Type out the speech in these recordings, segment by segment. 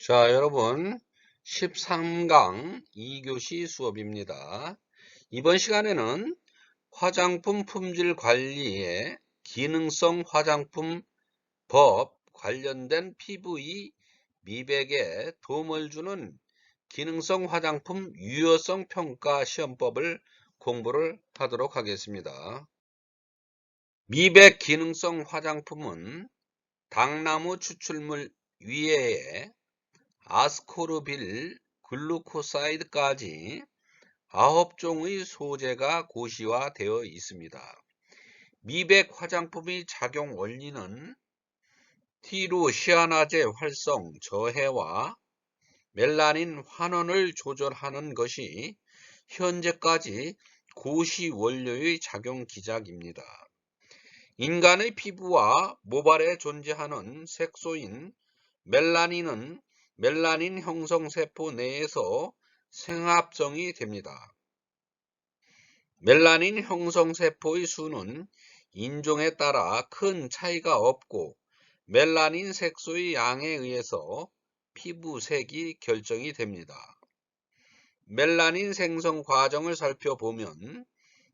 자, 여러분, 13강 2교시 수업입니다. 이번 시간에는 화장품 품질 관리의 기능성 화장품 법 관련된 PV 미백에 도움을 주는 기능성 화장품 유효성 평가 시험법을 공부를 하도록 하겠습니다. 미백 기능성 화장품은 당나무 추출물 위에 아스코르빌 글루코사이드까지 9종의 소재가 고시화되어 있습니다. 미백 화장품의 작용 원리는 티루시아나제 활성 저해와 멜라닌 환원을 조절하는 것이 현재까지 고시 원료의 작용 기작입니다. 인간의 피부와 모발에 존재하는 색소인 멜라닌은 멜라닌 형성세포 내에서 생합성이 됩니다. 멜라닌 형성세포의 수는 인종에 따라 큰 차이가 없고 멜라닌 색소의 양에 의해서 피부색이 결정이 됩니다. 멜라닌 생성 과정을 살펴보면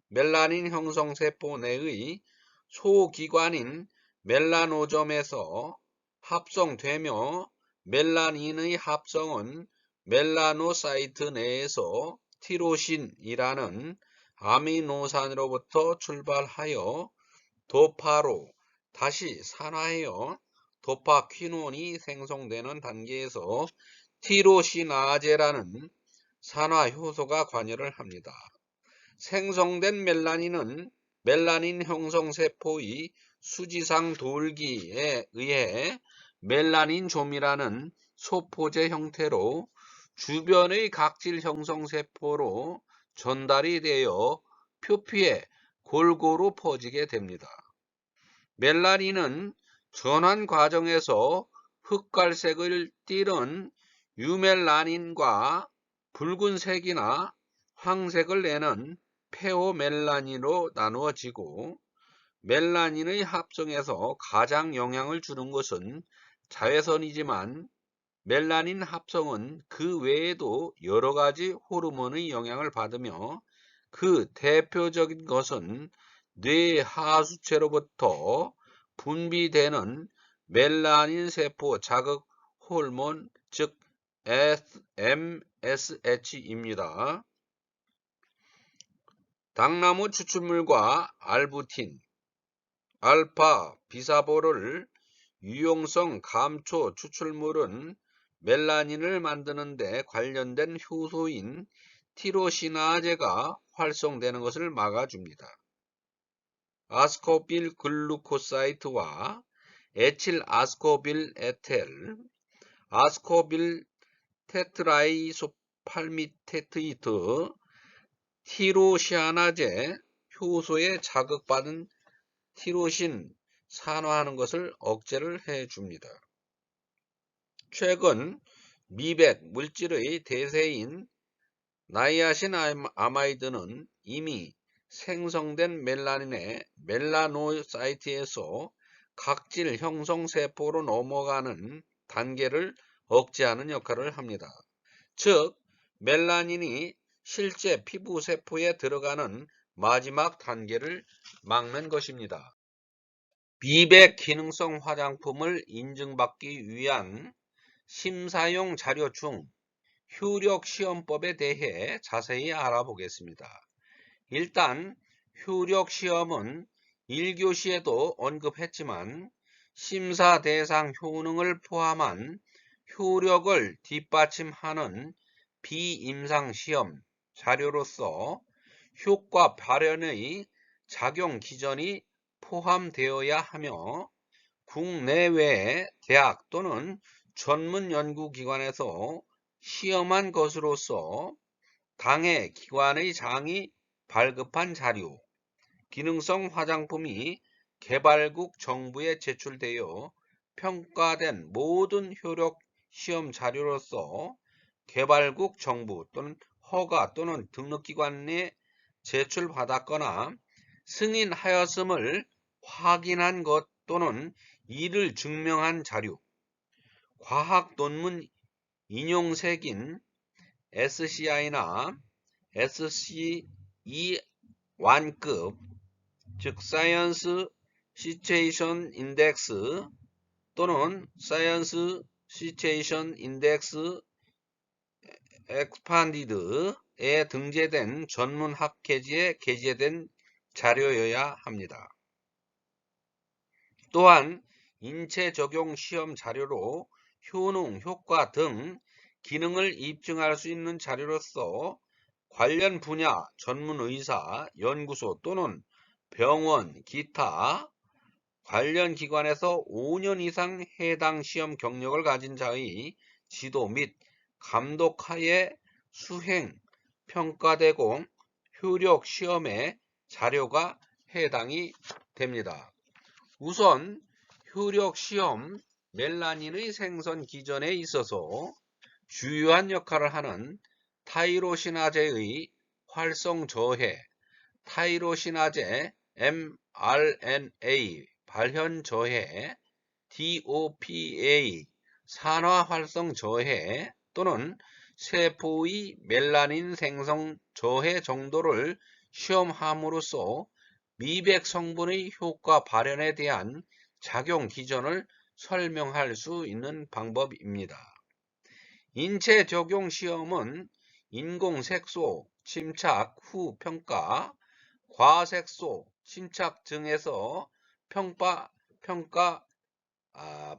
멜라닌 형성세포 내의 소기관인 멜라노점에서 합성되며 멜라닌의 합성은 멜라노사이트 내에서 티로신이라는 아미노산으로부터 출발하여 도파로 다시 산화하여 도파퀴논이 생성되는 단계에서 티로시나제라는 산화 효소가 관여를 합니다. 생성된 멜라닌은 멜라닌 형성세포의 수지상 돌기에 의해 멜라닌좀이라는 소포제 형태로 주변의 각질 형성세포로 전달이 되어 표피에 골고루 퍼지게 됩니다. 멜라닌은 전환 과정에서 흑갈색을 띠는 유멜라닌과 붉은색이나 황색을 내는 페오멜라닌으로 나누어지고 멜라닌의 합성에서 가장 영향을 주는 것은 자외선이지만 멜라닌 합성은 그 외에도 여러 가지 호르몬의 영향을 받으며 그 대표적인 것은 뇌 하수체로부터 분비되는 멜라닌 세포 자극 호르몬 즉 MSH입니다. 당나무 추출물과 알부틴, 알파 비사보를 유용성 감초 추출물은 멜라닌을 만드는 데 관련된 효소인 티로시나제가 활성되는 것을 막아줍니다. 아스코빌 글루코사이트와 에틸 아스코빌 에텔, 아스코빌 테트라이소팔미테이트, 티로시아나제 효소에 자극받은 티로신 산화하는 것을 억제를 해줍니다. 최근 미백 물질의 대세인 나이아신 아마이드는 이미 생성된 멜라닌의 멜라노사이트에서 각질 형성 세포로 넘어가는 단계를 억제하는 역할을 합니다. 즉, 멜라닌이 실제 피부 세포에 들어가는 마지막 단계를 막는 것입니다. 미백 기능성 화장품을 인증받기 위한 심사용 자료 중 효력시험법에 대해 자세히 알아보겠습니다. 일단 효력시험은 1교시에도 언급했지만 심사 대상 효능을 포함한 효력을 뒷받침하는 비임상시험 자료로서 효과 발현의 작용 기전이 포함되어야 하며 국내외 대학 또는 전문 연구기관에서 시험한 것으로서 당해 기관의 장이 발급한 자료, 기능성 화장품이 개발국 정부에 제출되어 평가된 모든 효력 시험 자료로서 개발국 정부 또는 허가 또는 등록기관에 제출받았거나 승인하였음을 확인한 것 또는 이를 증명한 자료, 과학 논문 인용색인 SCI나 SCE1급, 즉 Science Situation Index 또는 Science Situation Index Expanded에 등재된 전문 학회지에 게재된 자료여야 합니다. 또한 인체 적용 시험 자료로 효능, 효과 등 기능을 입증할 수 있는 자료로서 관련 분야 전문 의사, 연구소 또는 병원, 기타 관련 기관에서 5년 이상 해당 시험 경력을 가진 자의 지도 및 감독하에 수행, 평가되고 효력 시험의 자료가 해당이 됩니다. 우선 효력 시험 멜라닌의 생성 기전에 있어서 주요한 역할을 하는 타이로시나제의 활성 저해, 타이로시나제 mRNA 발현 저해, DOPA 산화 활성 저해 또는 세포의 멜라닌 생성 저해 정도를 시험함으로써 미백 성분의 효과 발현에 대한 작용 기전을 설명할 수 있는 방법입니다. 인체 적용 시험은 인공색소 침착 후 평가, 과색소 침착 등에서 평가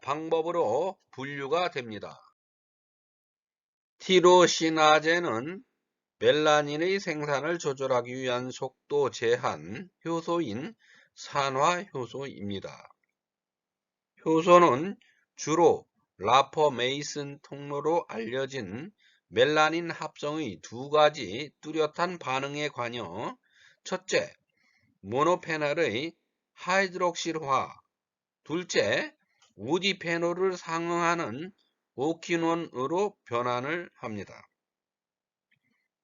방법으로 분류가 됩니다. 티로시나제는 멜라닌의 생산을 조절하기 위한 속도 제한 효소인 산화 효소입니다. 효소는 주로 라퍼메이슨 통로로 알려진 멜라닌 합성의 두 가지 뚜렷한 반응에 관여, 첫째, 모노페놀의 하이드록실화, 둘째, 우디페놀을 상응하는 오퀴논으로 변환을 합니다.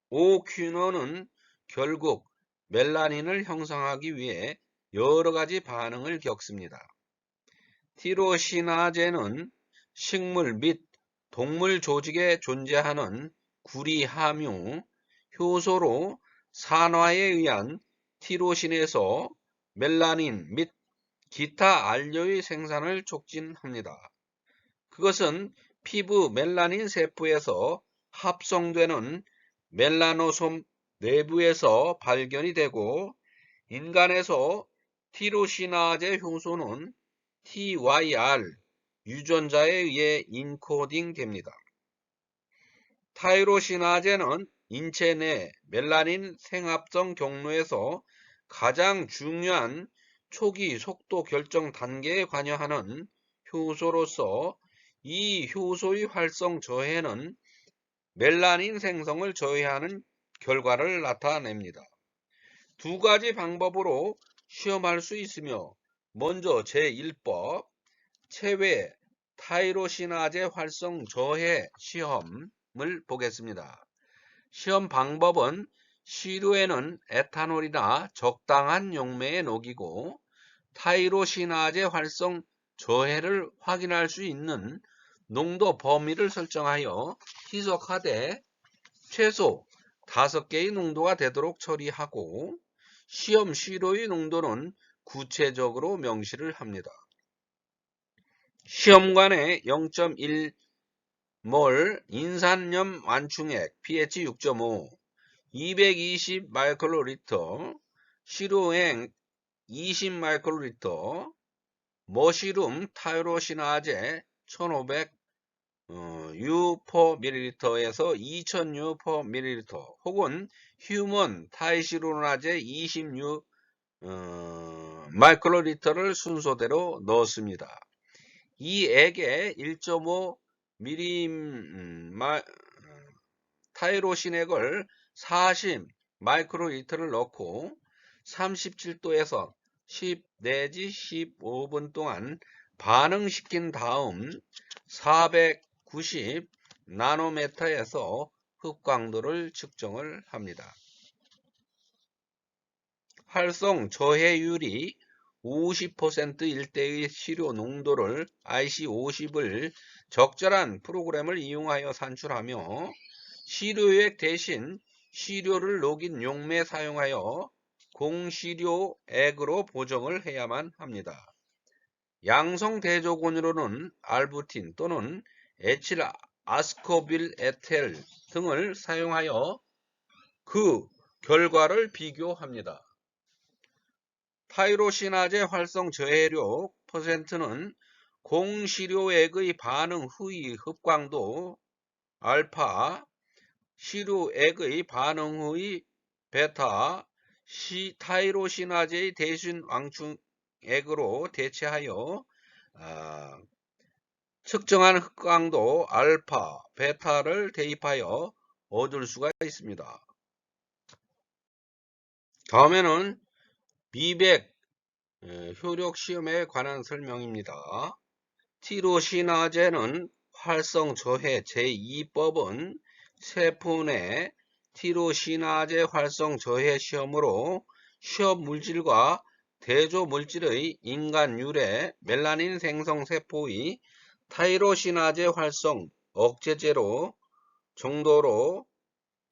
오퀴논은 결국 멜라닌을 형성하기 위해 여러 가지 반응을 겪습니다. 티로시나제는 식물 및 동물 조직에 존재하는 구리 함유 효소로 산화에 의한 티로신에서 멜라닌 및 기타 알료의 생산을 촉진합니다. 그것은 피부 멜라닌 세포에서 합성되는 멜라노솜 내부에서 발견이 되고, 인간에서 티로시나제 효소는 TYR 유전자에 의해 인코딩 됩니다. 타이로시나제는 인체 내 멜라닌 생합성 경로에서 가장 중요한 초기 속도 결정 단계에 관여하는 효소로서 이 효소의 활성 저해는 멜라닌 생성을 저해하는 결과를 나타냅니다. 두 가지 방법으로 시험할 수 있으며, 먼저 제1법 체외 타이로시나제 활성 저해 시험을 보겠습니다. 시험 방법은 시료에는 에탄올이나 적당한 용매에 녹이고 타이로시나제 활성 저해를 확인할 수 있는 농도 범위를 설정하여 희석하되 최소 5개의 농도가 되도록 처리하고, 시험 시료의 농도는 구체적으로 명시를 합니다. 시험관에 0.1몰 인산염 완충액 pH 6.5, 220 마이크로리터, 시료액 20 마이크로리터, 머시룸 타이로시나제 1500 U/ml에서 2000 U/ml 혹은 휴먼 타이시로나제 20 U 마이크로리터를 순서대로 넣었습니다. 이 액에 1.5 타이로신액을 40 마이크로리터를 넣고 37도에서 10 내지 15분 동안 반응시킨 다음 490 나노메타에서 흡광도를 측정을 합니다. 활성 저해율이 50% 일대의 시료 농도를 IC50을 적절한 프로그램을 이용하여 산출하며 시료액 대신 시료를 녹인 용매 사용하여 공시료액으로 보정을 해야만 합니다. 양성 대조군으로는 알부틴 또는 에칠 아스코빌 에텔 등을 사용하여 그 결과를 비교합니다. 타이로시나제 활성 저해력 %는 공시료액의 반응 후의 흡광도 알파, 시료액의 반응 후의 베타, 타이로시나제의 대신 왕충액으로 대체하여 측정한 흡광도 알파, 베타를 대입하여 얻을 수가 있습니다. 다음에는 미백 효력 시험에 관한 설명입니다. 티로시나제는 활성 저해 제2법은 세포 내 티로시나제 활성 저해 시험으로 시험 물질과 대조 물질의 인간 유래 멜라닌 생성 세포의 타이로시나제 활성 억제제로 정도로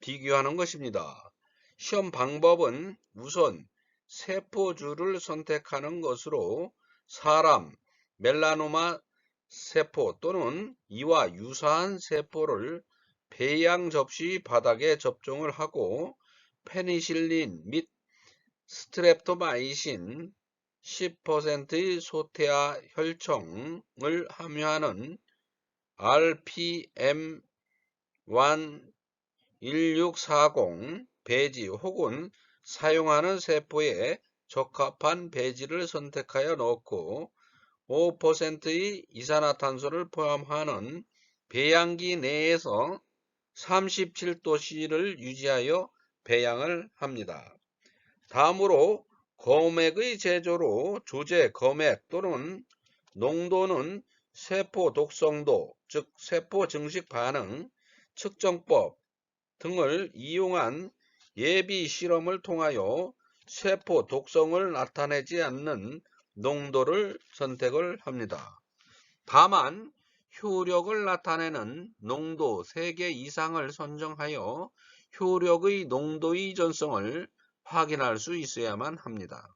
비교하는 것입니다. 시험 방법은 우선 세포주를 선택하는 것으로 사람, 멜라노마 세포 또는 이와 유사한 세포를 배양 접시 바닥에 접종을 하고 페니실린 및 스트랩토마이신 10%의 소태아 혈청을 함유하는 RPM1 1640 배지 혹은 사용하는 세포에 적합한 배지를 선택하여 넣고 5%의 이산화탄소를 포함하는 배양기 내에서 37도씨를 유지하여 배양을 합니다. 다음으로 검액의 제조로 조제 검액 또는 농도는 세포 독성도, 즉 세포 증식 반응 측정법 등을 이용한 예비 실험을 통하여 세포 독성을 나타내지 않는 농도를 선택을 합니다. 다만 효력을 나타내는 농도 3개 이상을 선정하여 효력의 농도 이전성을 확인할 수 있어야만 합니다.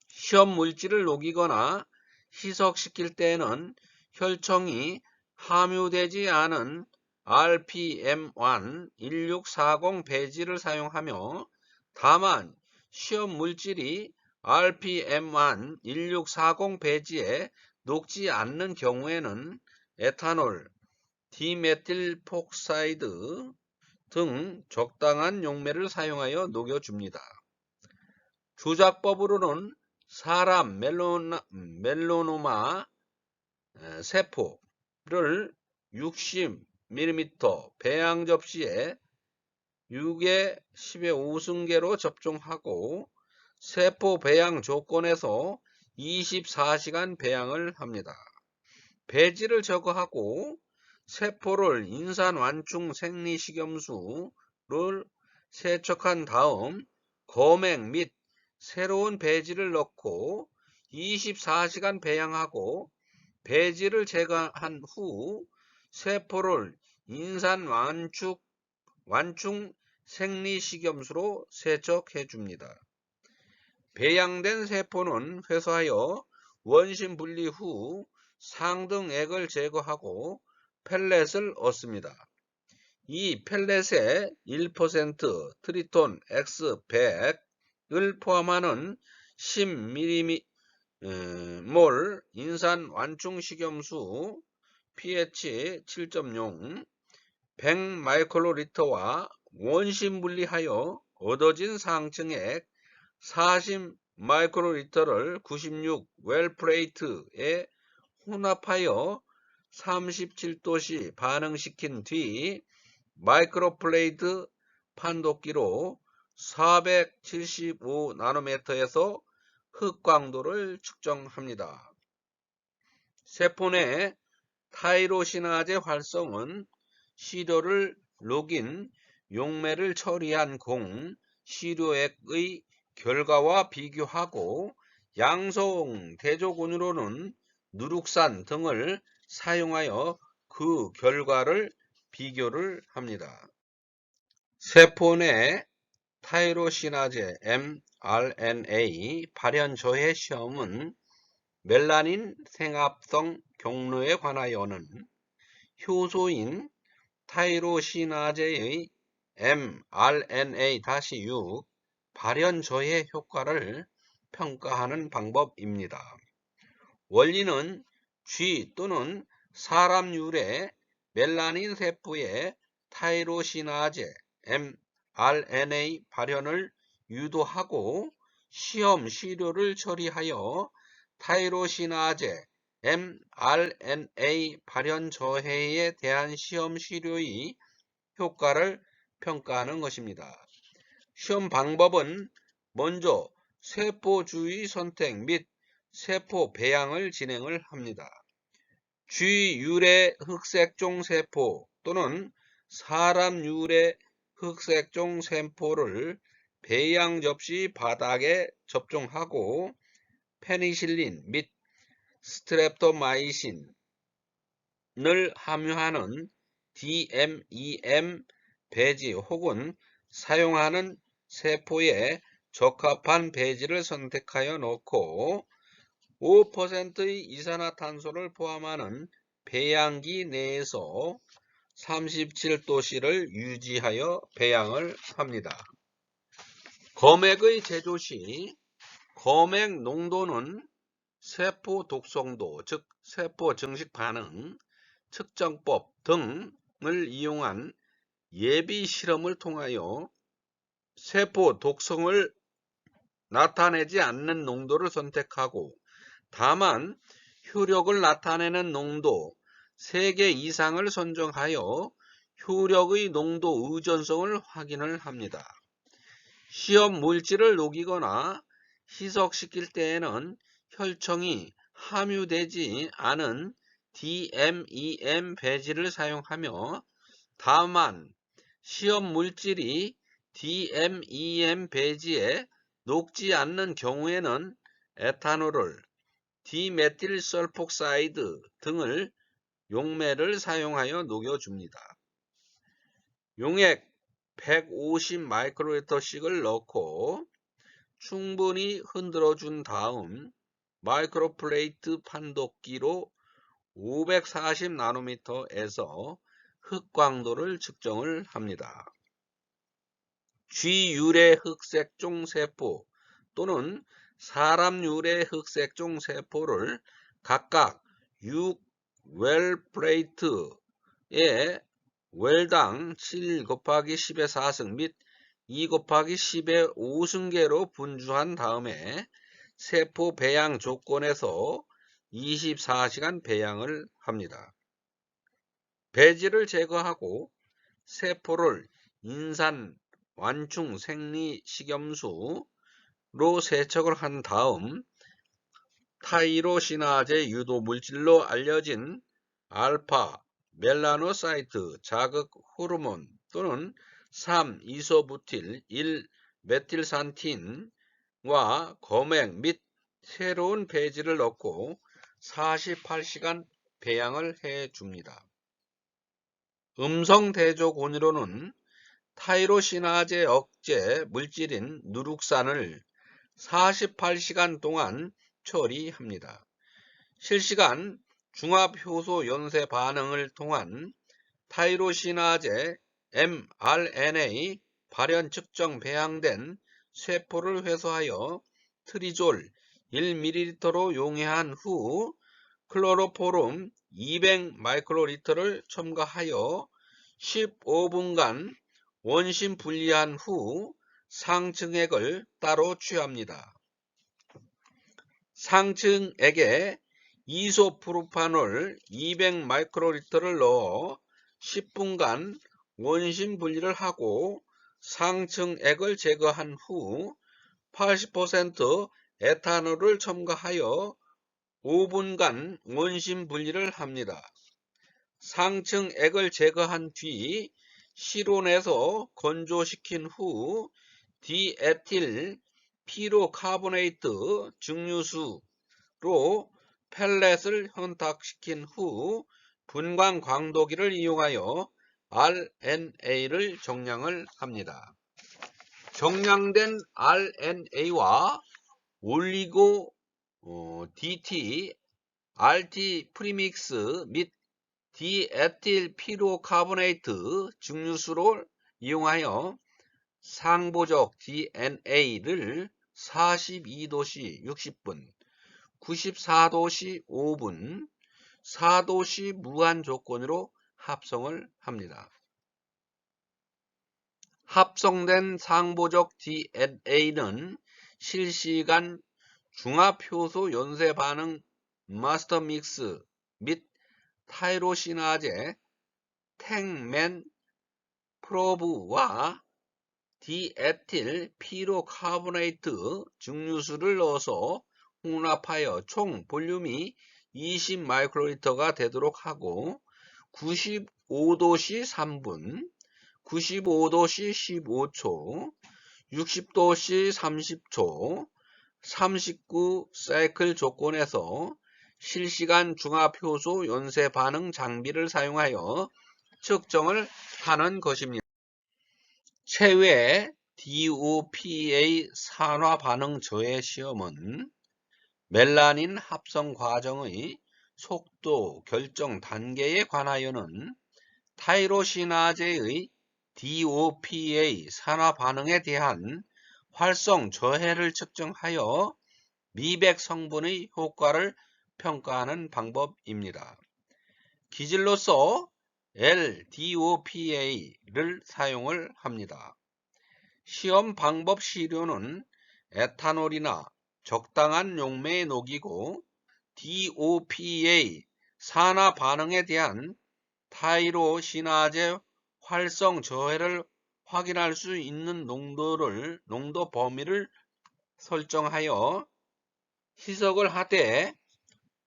시험 물질을 녹이거나 희석시킬 때에는 혈청이 함유되지 않은 RPM1 1640 배지를 사용하며 다만 시험 물질이 RPM1 1640 배지에 녹지 않는 경우에는 에탄올, 디메틸폭사이드 등 적당한 용매를 사용하여 녹여줍니다. 조작법으로는 사람 멜라노마 세포를 60mm 배양 접시에 6에 10의 5승계로 접종하고 세포 배양 조건에서 24시간 배양을 합니다. 배지를 제거하고 세포를 인산완충 생리식염수를 세척한 다음 검액 및 새로운 배지를 넣고 24시간 배양하고 배지를 제거한 후 세포를 인산완충 생리식염수로 세척해 줍니다. 배양된 세포는 회수하여 원심 분리 후 상등액을 제거하고 펠렛을 얻습니다. 이 펠렛에 1% 트리톤 X100을 포함하는 10mmol 인산 완충식염수 pH 7.0 100마이크로리터와 원심 분리하여 얻어진 상층액 40마이크로리터를 96 웰플레이트에 혼합하여 37도씨 반응시킨 뒤 마이크로플레이트 판독기로 475나노미터에서 흑광도를 측정합니다. 세포 내 타이로시나제 활성은 시료를 녹인 용매를 처리한 공 시료액의 결과와 비교하고 양성 대조군으로는 누룩산 등을 사용하여 그 결과를 비교를 합니다. 세포 내 타이로시나제 mRNA 발현 저해 시험은 멜라닌 생합성 경로에 관하여는 효소인 타이로시나제의 mRNA-6 발현 저해 효과를 평가하는 방법입니다. 원리는 쥐 또는 사람 유래 멜라닌 세포의 타이로시나제 mRNA 발현을 유도하고 시험 시료를 처리하여 타이로시나제 mRNA 발현 저해에 대한 시험 시료의 효과를 평가하는 것입니다. 시험 방법은 먼저 세포 주의 선택 및 세포 배양을 진행을 합니다. 쥐 유래 흑색종 세포 또는 사람 유래 흑색종 세포를 배양 접시 바닥에 접종하고 페니실린 및 스트랩토마이신을 함유하는 DMEM 배지 혹은 사용하는 세포에 적합한 배지를 선택하여 넣고 5%의 이산화탄소를 포함하는 배양기 내에서 37도씨를 유지하여 배양을 합니다. 검액의 제조 시 검액 농도는 세포 독성도, 즉 세포 증식 반응 측정법 등을 이용한 예비 실험을 통하여 세포 독성을 나타내지 않는 농도를 선택하고 다만 효력을 나타내는 농도 3개 이상을 선정하여 효력의 농도 의존성을 확인을 합니다. 시험 물질을 녹이거나 희석시킬 때에는 혈청이 함유되지 않은 DMEM 배지를 사용하며 다만 시험 물질이 DMEM 배지에 녹지 않는 경우에는 에탄올을 디메틸설폭사이드 등을 용매를 사용하여 녹여줍니다. 용액 150 마이크로리터씩을 넣고 충분히 흔들어 준 다음 마이크로플레이트 판독기로 540 나노미터에서 흑광도를 측정을 합니다. 쥐 유래 흑색종 세포 또는 사람 유래 흑색종 세포를 각각 6 웰 플레이트에 웰당 7 곱하기 10의 4승 및 2 곱하기 10의 5승계로 분주한 다음에 세포 배양 조건에서 24시간 배양을 합니다. 배지를 제거하고 세포를 인산 완충 생리 식염수로 세척을 한 다음 타이로시나제 유도 물질로 알려진 알파 멜라노사이트 자극 호르몬 또는 3-이소부틸 1-메틸산틴과 검액 및 새로운 배지를 넣고 48시간 배양을 해 줍니다. 음성 대조군으로는 타이로시나제 억제 물질인 누룩산을 48시간 동안 처리합니다. 실시간 중합효소 연쇄 반응을 통한 타이로시나제 mRNA 발현 측정 배양된 세포를 회수하여 트리졸 1ml로 용해한 후 클로로포름 200 마이크로리터를 첨가하여 15분간 원심 분리한 후 상층액을 따로 취합니다. 상층액에 이소프로파놀 200 마이크로리터를 넣어 10분간 원심 분리를 하고 상층액을 제거한 후 80% 에탄올을 첨가하여 5분간 원심 분리를 합니다. 상층액을 제거한 뒤 실온에서 건조시킨 후 디에틸 피로카보네이트 증류수로 펠렛을 혼탁시킨 후 분광 광도기를 이용하여 RNA를 정량을 합니다. 정량된 RNA와 올리고 DT, RT 프리믹스 및 디에틸 피로카보네이트 증류수를 이용하여 상보적 DNA를 42도씨 60분, 94도씨 5분, 4도씨 무한 조건으로 합성을 합니다. 합성된 상보적 DNA는 실시간 중합효소 연쇄 반응 마스터 믹스 및 타이로시나제 탱맨 프로브와 디에틸 피로카보네이트 증류수를 넣어서 혼합하여 총 볼륨이 20 마이크로리터가 되도록 하고 95도씨 3분, 95도씨 15초, 60도씨 30초, 39 사이클 조건에서 실시간 중합효소 연쇄 반응 장비를 사용하여 측정을 하는 것입니다. 최외 DOPA 산화 반응 저해 시험은 멜라닌 합성 과정의 속도 결정 단계에 관하여는 타이로시나제의 DOPA 산화 반응에 대한 활성 저해를 측정하여 미백 성분의 효과를 평가하는 방법입니다. 기질로서 L-DOPA를 사용을 합니다. 시험 방법 시료는 에탄올이나 적당한 용매에 녹이고 DOPA 산화 반응에 대한 타이로시나제 활성 저해를 확인할 수 있는 농도 범위를 설정하여 희석을 하되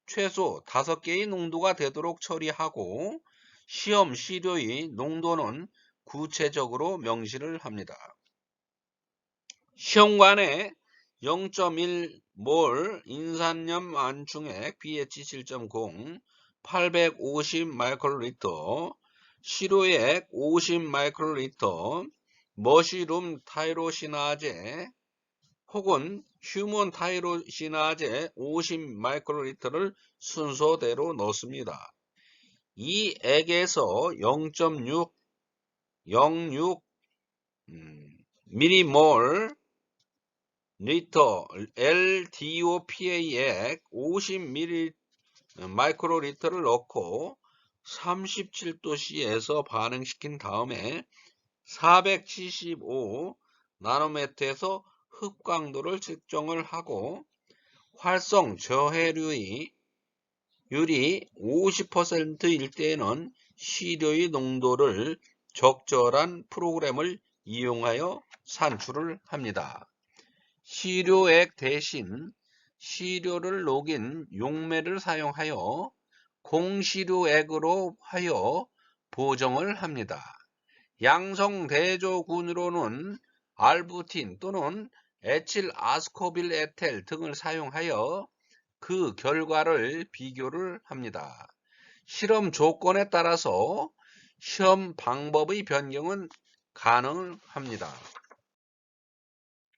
최소 5개의 농도가 되도록 처리하고 시험 시료의 농도는 구체적으로 명시를 합니다. 시험관에 0.1몰 인산염 안충액 pH 7.0 850 마이크로리터 시료액 50 마이크로리터 머쉬룸 타이로시나제 혹은 휴먼 타이로시나제 50 마이크로리터를 순서대로 넣습니다. 이 액에서 0.6 06 미리몰 리터 LDOPA 액 50 마이크로리터를 넣고 37도씨에서 반응시킨 다음에 475 나노메트에서 흡광도를 측정을 하고 활성 저해율이 50%일 때에는 시료의 농도를 적절한 프로그램을 이용하여 산출을 합니다. 시료액 대신 시료를 녹인 용매를 사용하여 공시료액으로 하여 보정을 합니다. 양성 대조군으로는 알부틴 또는 에틸 아스코빌 에텔 등을 사용하여 그 결과를 비교를 합니다. 실험 조건에 따라서 시험 방법의 변경은 가능합니다.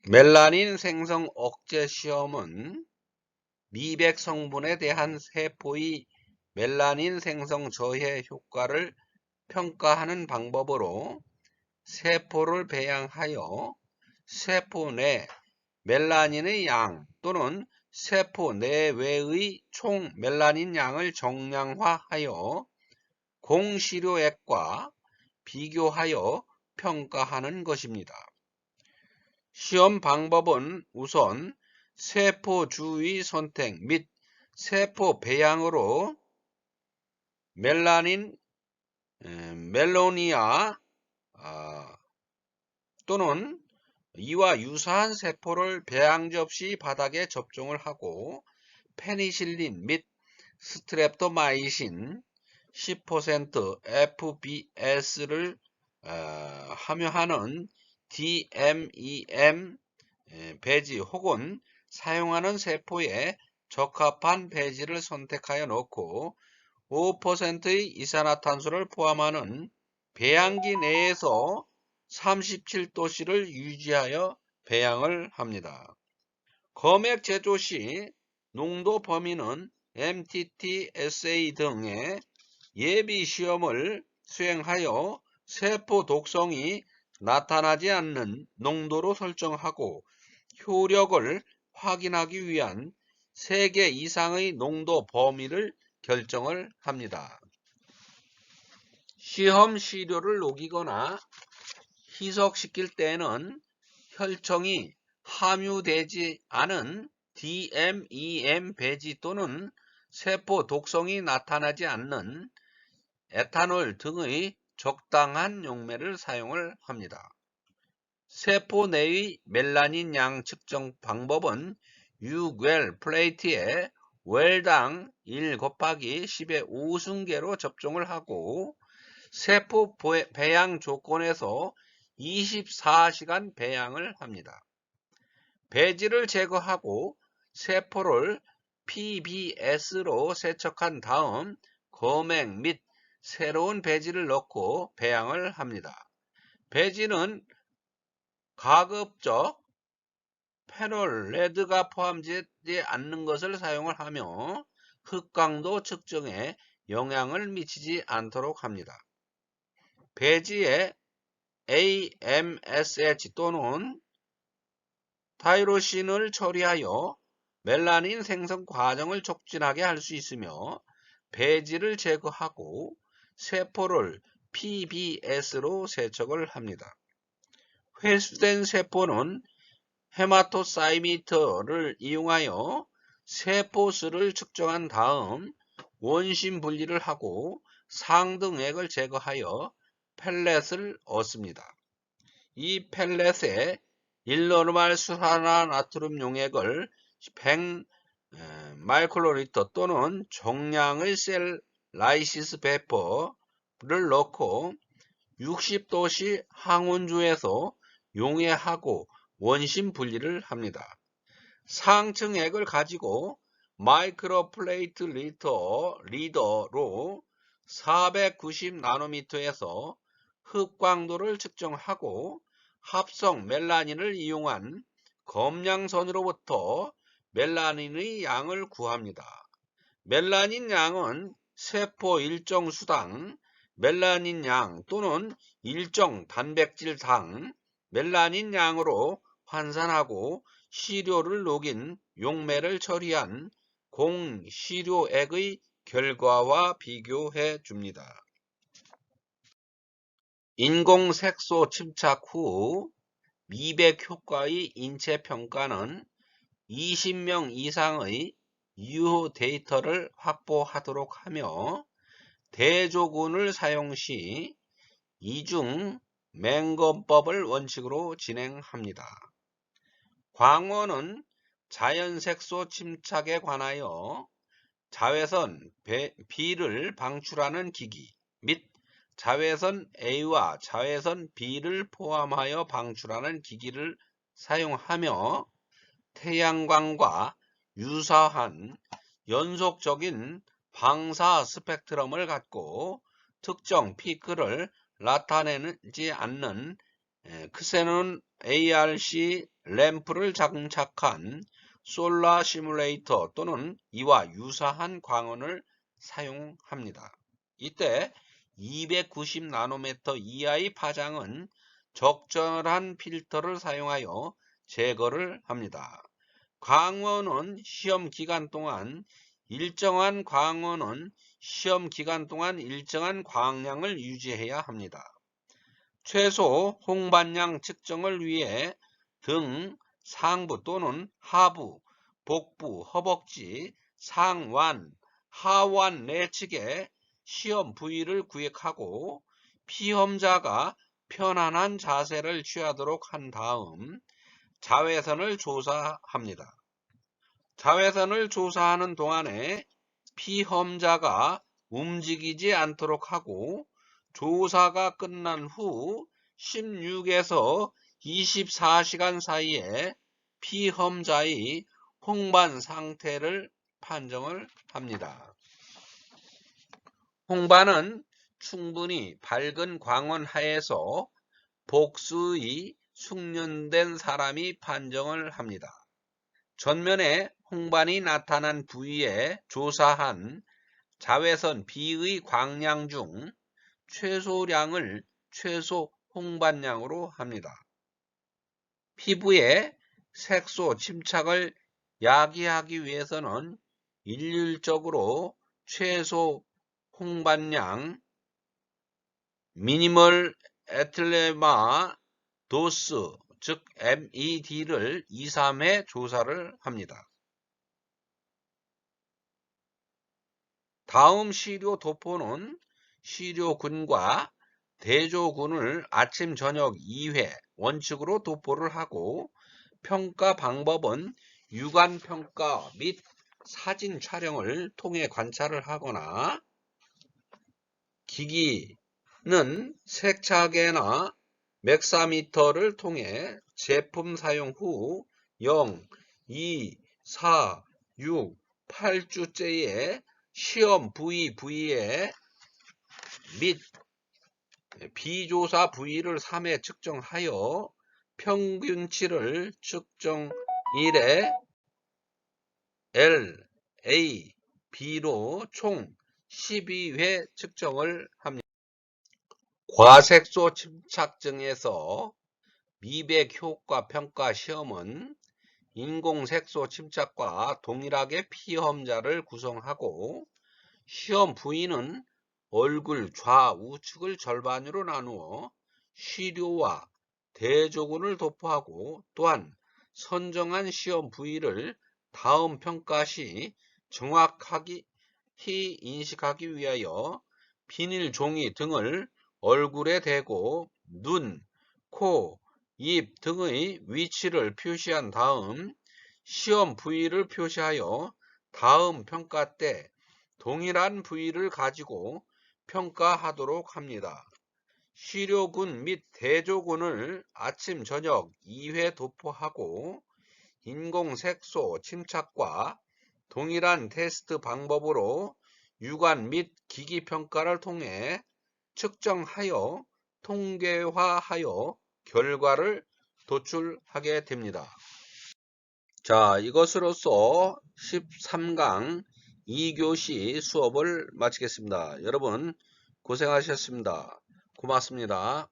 멜라닌 생성 억제 시험은 미백 성분에 대한 세포의 멜라닌 생성 저해 효과를 평가하는 방법으로 세포를 배양하여 세포 내 멜라닌의 양 또는 세포 내외의 총 멜라닌 양을 정량화하여 공시료액과 비교하여 평가하는 것입니다. 시험 방법은 우선 세포 주의 선택 및 세포 배양으로 멜라닌, 멜로니아 또는 이와 유사한 세포를 배양 접시 바닥에 접종을 하고 페니실린 및 스트랩토마이신 10% FBS를 함유하는 DMEM 배지 혹은 사용하는 세포에 적합한 배지를 선택하여 넣고 5%의 이산화탄소를 포함하는 배양기 내에서 37도씨를 유지하여 배양을 합니다. 검액 제조 시 농도 범위는 MTT, SA 등의 예비 시험을 수행하여 세포 독성이 나타나지 않는 농도로 설정하고 효력을 확인하기 위한 3개 이상의 농도 범위를 결정을 합니다. 시험 시료를 녹이거나 희석시킬 때는 혈청이 함유되지 않은 DMEM 배지 또는 세포 독성이 나타나지 않는 에탄올 등의 적당한 용매를 사용을 합니다. 세포 내의 멜라닌 양 측정 방법은 6웰 플레이트에 웰당 1 곱하기 10의 5승계로 접종을 하고 세포 배양 조건에서 24시간 배양을 합니다. 배지를 제거하고 세포를 PBS로 세척한 다음 검액 및 새로운 배지를 넣고 배양을 합니다. 배지는 가급적 페놀, 레드가 포함되지 않는 것을 사용을 하며 흙강도 측정에 영향을 미치지 않도록 합니다. 배지에 AMSH 또는 타이로신을 처리하여 멜라닌 생성 과정을 촉진하게 할 수 있으며 배지를 제거하고 세포를 PBS로 세척을 합니다. 회수된 세포는 헤마토사이미터를 이용하여 세포수를 측정한 다음 원심 분리를 하고 상등액을 제거하여 펠렛을 얻습니다. 이 펠렛에 1노르말 수산화나트륨 용액을 100 마이크로리터 또는 정량의 셀 라이시스 베퍼를 넣고 60도씨 항온주에서 용해하고 원심 분리를 합니다. 상층액을 가지고 마이크로 플레이트 리더로 490 나노미터에서 흑광도를 측정하고 합성 멜라닌을 이용한 검량선으로부터 멜라닌의 양을 구합니다. 멜라닌 양은 세포 일정 수당 멜라닌 양 또는 일정 단백질당 멜라닌 양으로 환산하고 시료를 녹인 용매를 처리한 공시료액의 결과와 비교해 줍니다. 인공색소 침착 후 미백 효과의 인체 평가는 20명 이상의 유효 데이터를 확보하도록 하며 대조군을 사용 시 이중 맹검법을 원칙으로 진행합니다. 광원은 자연색소 침착에 관하여 자외선 B를 방출하는 기기 및 자외선 A와 자외선 B를 포함하여 방출하는 기기를 사용하며 태양광과 유사한 연속적인 방사 스펙트럼을 갖고 특정 피크를 나타내지 않는 크세논 ARC 램프를 장착한 솔라 시뮬레이터 또는 이와 유사한 광원을 사용합니다. 이때 290 나노미터 이하의 파장은 적절한 필터를 사용하여 제거를 합니다. 광원은 시험 기간 동안 일정한 광량을 유지해야 합니다. 최소 홍반량 측정을 위해 등 상부 또는 하부, 복부, 허벅지, 상완, 하완 내측에 시험 부위를 구획하고 피험자가 편안한 자세를 취하도록 한 다음 자외선을 조사합니다. 자외선을 조사하는 동안에 피험자가 움직이지 않도록 하고 조사가 끝난 후 16에서 24시간 사이에 피험자의 홍반 상태를 판정을 합니다. 홍반은 충분히 밝은 광원 하에서 복수의 숙련된 사람이 판정을 합니다. 전면에 홍반이 나타난 부위에 조사한 자외선 B의 광량 중 최소량을 최소 홍반량으로 합니다. 피부의 색소 침착을 야기하기 위해서는 일률적으로 최소 홍반량 미니멀 에틀레마 도스 즉 MED를 2, 3회 조사를 합니다. 다음 시료 도포는 시료군과 대조군을 아침 저녁 2회 원칙으로 도포를 하고 평가 방법은 육안평가 및 사진 촬영을 통해 관찰을 하거나 기기는 색차계나 맥사미터를 통해 제품 사용 후 0, 2, 4, 6, 8주째의 시험 부위에 및 비조사 부위를 3회 측정하여 평균치를 측정일에 L, A, B로 총 12회 측정을 합니다. 과색소 침착증에서 미백 효과 평가 시험은 인공색소 침착과 동일하게 피험자를 구성하고 시험 부위는 얼굴 좌우측을 절반으로 나누어 시료와 대조군을 도포하고 또한 선정한 시험 부위를 다음 평가 시 정확하게 인식하기 위하여 비닐 종이 등을 얼굴에 대고 눈, 코, 입 등의 위치를 표시한 다음 시험 부위를 표시하여 다음 평가 때 동일한 부위를 가지고 평가하도록 합니다. 시료군 및 대조군을 아침 저녁 2회 도포하고 인공색소 침착과 동일한 테스트 방법으로 육안 및 기기 평가를 통해 측정하여 통계화하여 결과를 도출하게 됩니다. 자, 이것으로써 13강 2교시 수업을 마치겠습니다. 여러분 고생하셨습니다. 고맙습니다.